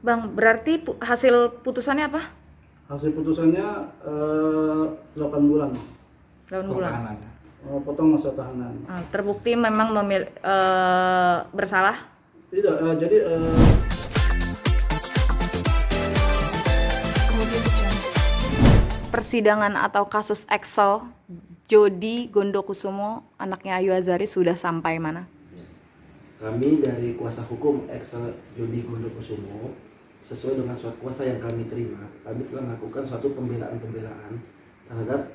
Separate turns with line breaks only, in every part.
Bang, berarti hasil putusannya apa?
Hasil putusannya 8 bulan.
8 bulan.
Tahanan.
Potong masa tahanan.
Terbukti memang bersalah.
Tidak, jadi
Persidangan atau kasus Excel Jody Gondokusumo anaknya Ayu Azhari sudah sampai mana?
Kami dari kuasa hukum Excel Jody Gondokusumo, sesuai dengan surat kuasa yang kami terima, kami telah melakukan suatu pembelaan terhadap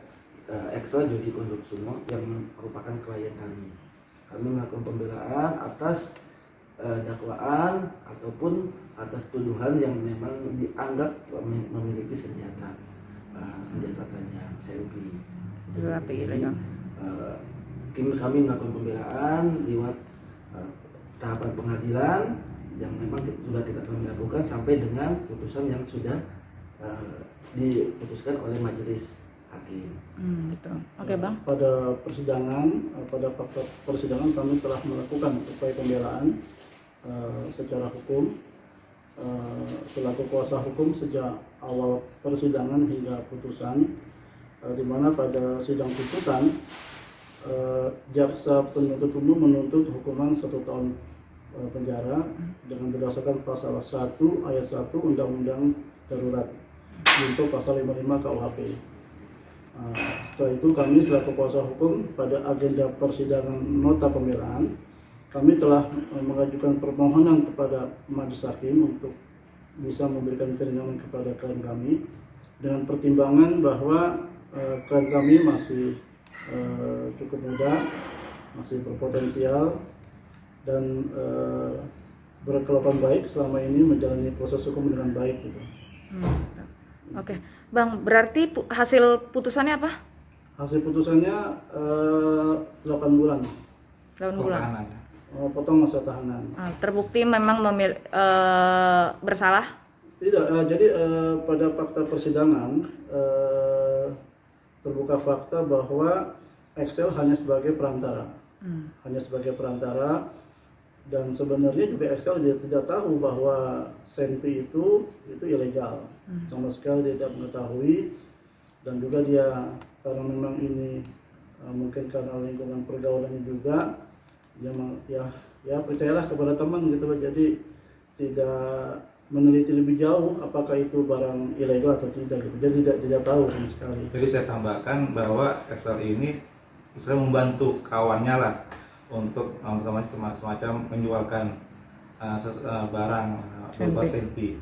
Excel Jody Gondokusumo yang merupakan klien kami. Kami melakukan pembelaan atas dakwaan ataupun atas tuduhan yang memang dianggap memiliki senjata tajam, selfie. Kami melakukan pembelaan lewat tahapan pengadilan yang memang sudah kita telah lakukan sampai dengan putusan yang sudah diputuskan oleh majelis hakim.
Gitu. Oke, Bang.
pada fakta persidangan kami telah melakukan upaya pembelaan secara hukum selaku kuasa hukum sejak awal persidangan hingga putusan, di mana pada sidang tuntutan jaksa penuntut umum menuntut hukuman 1 tahun penjara dengan berdasarkan pasal 1 ayat 1 Undang-Undang Darurat untuk pasal 55 KUHP. Setelah itu kami selaku kuasa hukum pada agenda persidangan nota pembelaan, kami telah mengajukan permohonan kepada majelis hakim untuk bisa memberikan perlindungan kepada klien kami dengan pertimbangan bahwa klien kami masih cukup muda, masih berpotensial dan berkelakuan baik selama ini menjalani proses hukum dengan baik gitu.
Oke, Bang, berarti hasil putusannya apa?
Hasil putusannya 8 bulan.
8 bulan.
Tahanan.
Potong masa tahanan.
Terbukti memang bersalah.
Tidak, jadi pada fakta persidangan terbuka fakta bahwa Excel hanya sebagai perantara, dan sebenarnya juga Excel dia tidak tahu bahwa senpi itu ilegal, sama sekali dia tidak mengetahui, dan juga dia karena memang ini mungkin karena lingkungan pergaulannya juga, ya percayalah kepada teman gitu, jadi tidak meneliti lebih jauh apakah itu barang ilegal atau tidak gitu. Dia tidak tahu sama sekali.
Jadi saya tambahkan bahwa Excel ini istilahnya membantu kawannya lah untuk semacam menjualkan barang berupa selfie.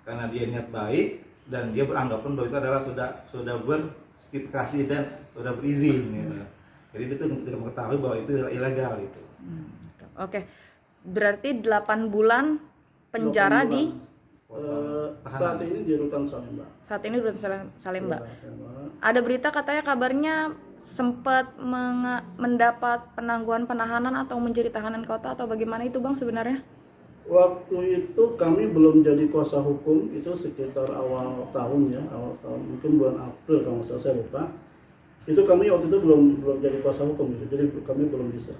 Karena dia niat baik dan dia beranggapan bahwa itu adalah sudah bersertifikasi dan sudah berizin. Gitu. Jadi dia tidak mengetahui bahwa itu ilegal itu.
Oke, berarti 8 bulan penjara
8 bulan.
di
Saat ini di rutan Salemba.
saat ini udah Salemba.
Ya, Salemba.
Ada berita katanya kabarnya sempat mendapat penangguhan penahanan atau menjadi tahanan kota atau bagaimana itu, Bang, sebenarnya?
Waktu itu kami belum jadi kuasa hukum, itu sekitar awal tahun mungkin bulan April kalau saya lupa. Itu kami waktu itu belum jadi kuasa hukum gitu. Jadi kami belum bisa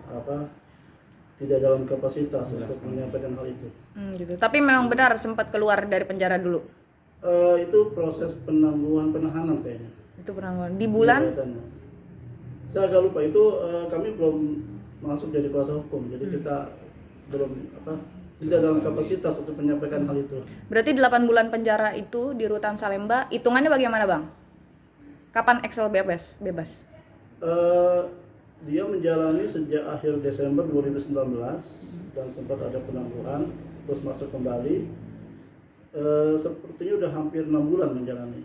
tidak dalam kapasitas untuk menyampaikan hal itu.
Gitu. Tapi memang benar sempat keluar dari penjara dulu.
Itu proses penangguhan penahanan kayaknya.
Itu penangguhan di bulan.
Saya agak lupa itu, kami belum masuk jadi kuasa hukum, jadi kita belum tidak dalam kapasitas untuk menyampaikan hal itu.
Berarti 8 bulan penjara itu di rutan Salemba, hitungannya bagaimana, Bang? Kapan Excel bebas?
Dia menjalani sejak akhir Desember 2019 dan sempat ada penangguhan, terus masuk kembali. Sepertinya udah hampir 6 bulan menjalani.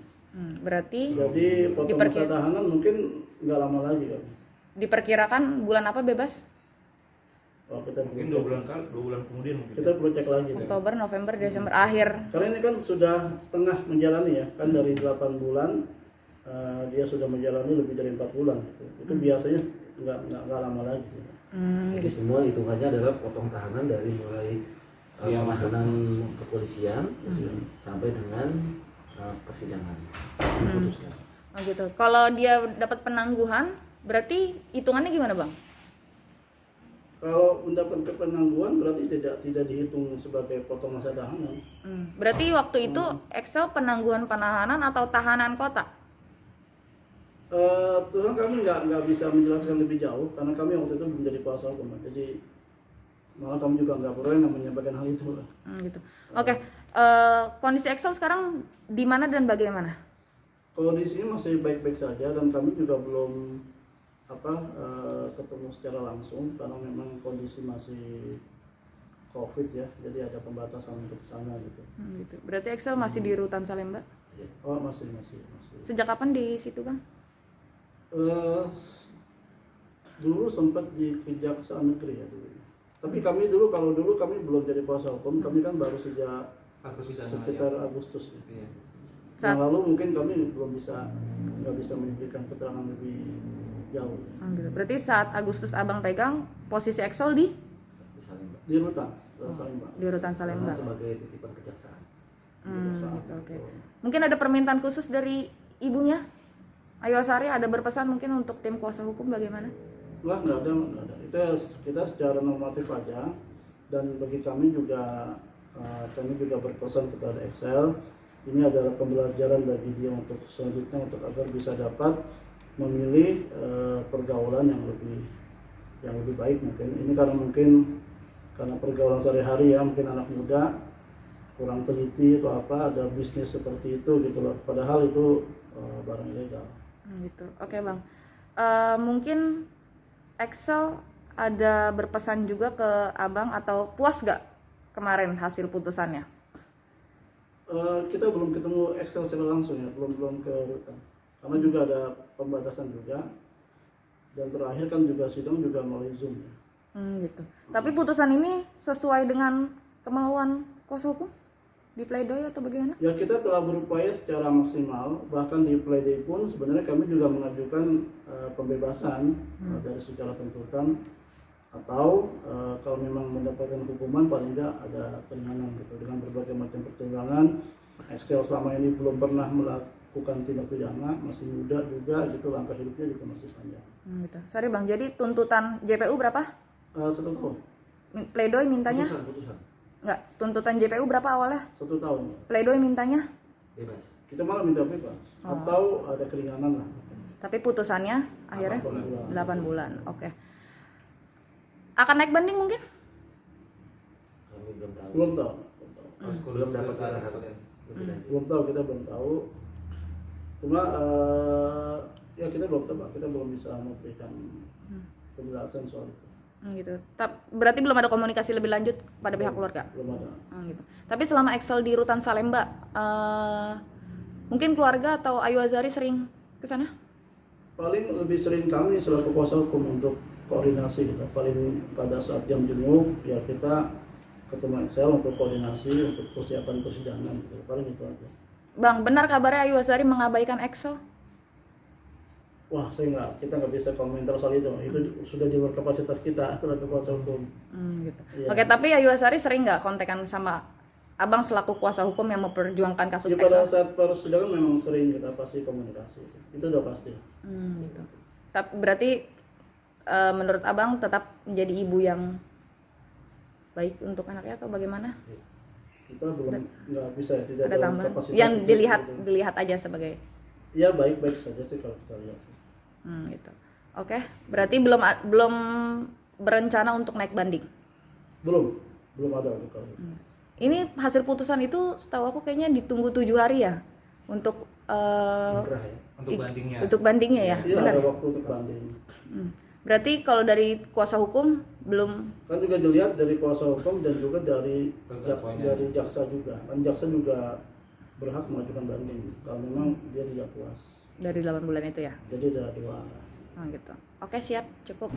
Berarti
Jadi potong masa tahanan mungkin nggak lama lagi kan.
diperkirakan bulan apa bebas?
Kita
Mungkin
perlu
2 bulan kemudian mungkin.
kita perlu cek lagi deh.
Oktober, November, Desember, akhir.
Karena ini kan sudah setengah menjalani ya, kan dari 8 bulan dia sudah menjalani lebih dari 4 bulan gitu. Itu biasanya nggak lama lagi sih.
Jadi semua hitungannya adalah potong tahanan dari mulai penahanan kepolisian sampai dengan persidangan diputuskan.
Oh gitu. Kalau dia dapat penangguhan, berarti hitungannya gimana, Bang?
Kalau mendapatkan penangguhan berarti tidak dihitung sebagai potong masa tahanan.
Berarti waktu itu Excel penangguhan penahanan atau tahanan kota?
Tuhan kami nggak bisa menjelaskan lebih jauh karena kami waktu itu belum jadi kuasa hukum. Jadi malah kami juga nggak berwenang menyampaikan hal itu.
Gitu. Oke. Kondisi Excel sekarang di mana dan bagaimana?
Kondisinya masih baik-baik saja dan kami juga belum ketemu secara langsung karena memang kondisi masih COVID ya, jadi ada pembatasan untuk sana gitu.
Gitu. Berarti Excel masih di Rutan Salemba?
Oh masih.
Sejak kapan di situ, Bang?
Dulu sempat di Kejaksaan Negeri ya dulu. Tapi kami kalau dulu kami belum jadi kuasa hukum, kami kan baru sejak sekitar Agustus ya.
Iya.
Yang lalu mungkin kami nggak bisa memberikan keterangan lebih jauh.
Gitu. Berarti saat Agustus Abang pegang posisi Excel di
Di Rutan Salemba.
di Rutan Salemba.
Karena sebagai titipan kejaksaan.
Gitu, oke. Mungkin ada permintaan khusus dari ibunya? Ayu Asari ada berpesan mungkin untuk tim kuasa hukum bagaimana?
Wah nggak ada. Kita secara normatif aja dan bagi kami juga berpesan kepada Excel. Ini adalah pembelajaran bagi dia untuk selanjutnya untuk agar bisa dapat memilih pergaulan yang lebih baik mungkin. Ini karena pergaulan sehari-hari ya, mungkin anak muda kurang teliti atau ada bisnis seperti itu gitu loh. Padahal itu barang ilegal.
Gitu. Oke, Bang. Mungkin Excel ada berpesan juga ke Abang atau puas gak kemarin hasil putusannya?
Kita belum ketemu Excel secara langsung ya, belum ke rutan. Karena juga ada pembatasan juga. Dan terakhir kan juga sidang juga melalui Zoom ya.
Gitu. Tapi putusan ini sesuai dengan kemauan kuasa hukum? Di pledoi atau bagaimana?
Ya kita telah berupaya secara maksimal, bahkan di pledoi pun sebenarnya kami juga mengajukan pembebasan dari segala tuntutan atau kalau memang mendapatkan hukuman paling tidak ada keringanan gitu dengan berbagai macam pertimbangan. Excel selama ini belum pernah melakukan tindak pidana, masih muda juga gitu, langkah hidupnya juga masih panjang.
Gitu. Sorry Bang, jadi tuntutan JPU berapa?
1 tahun.
Pledoi mintanya?
Putusan.
Enggak, tuntutan JPU berapa awalnya?
1 tahun.
Pledoi mintanya?
Bebas.
Kita malah minta bebas atau ada keringanan lah.
Tapi putusannya akhirnya
8
bulan. Oke. Akan naik banding mungkin?
Kami belum tahu.
Belum tahu.
Belum dapat arahan.
Belum tahu, kita belum tahu. Cuma ya kita belum tahu, kita belum bisa memberikan penjelasan soal itu.
Gitu. Berarti belum ada komunikasi lebih lanjut pada pihak keluarga?
Belum ada.
Gitu. Tapi selama Excel di Rutan Salemba, mungkin keluarga atau Ayu Azari sering ke sana?
Paling lebih sering kami selaku kuasa hukum untuk koordinasi gitu. Paling pada saat jam jenguk ya kita ketemu Excel untuk koordinasi untuk persiapan persidangan gitu. Paling itu aja.
Bang, benar kabarnya Ayu Azari mengabaikan Excel?
Wah, kita nggak bisa komentar soal itu. Itu sudah di luar kapasitas kita selaku kuasa hukum.
Gitu.
Iya.
Oke, tapi Ayu Azari sering nggak kontekan sama Abang selaku kuasa hukum yang memperjuangkan kasus
Ya, pada
Excel?
saat persidangan memang sering kita pasti komunikasi. Itu udah pasti.
Gitu. Tapi berarti menurut Abang tetap menjadi ibu yang baik untuk anaknya atau bagaimana?
Kita belum nggak bisa ya, tidak
Ada
dalam
tambahan
kapasitas
yang
itu.
dilihat aja sebagai
Ya baik-baik saja sih kalau kita lihat.
gitu. Oke, berarti belum berencana untuk naik banding.
Belum ada untuk kali.
Ini hasil putusan itu setahu aku kayaknya ditunggu 7 hari ya untuk
Inkrah ya.
Untuk bandingnya.
untuk bandingnya ya,
Iya,
benar.
ada waktu untuk banding.
Berarti kalau dari kuasa hukum belum.
Kan juga dilihat dari kuasa hukum dan juga dari
Terdakwanya.
jaksa juga. Kan jaksa juga berhak mengajukan banding kalau memang dia tidak puas.
Dari 8 bulan itu ya.
Jadi ada 2 arah.
Gitu. Oke, siap, cukup.